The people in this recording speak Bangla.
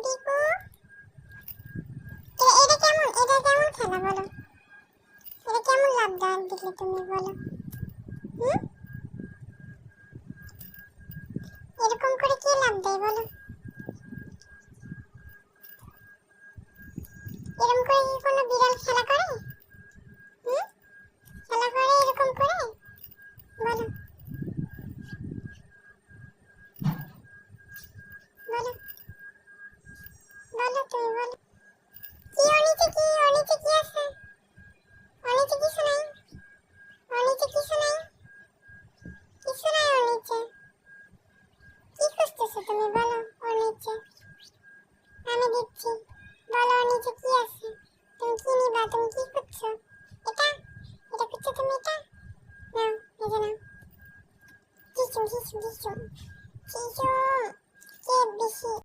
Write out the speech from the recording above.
পিকু, এটা কেমন খেলা বলো? এটা কেমন লাভ দেওয়ার দিলে তুমি বলো? হুম, এরকম করে কে লাভ দেয় বলো? এরকম করে কি কোনো বিড়াল খেলা করে? হুম, খেলা করে এরকম করে বলো? বলো বলো তুমি বলো। কি অনিচে, কি অনিচে, কি আছে অনিচে? কিছু নাই অনিচে, কিছু নাই, কিছু নাই অনিচে। কি খুঁজতেছো তুমি বলো? অনিচে আমি দিচ্ছি।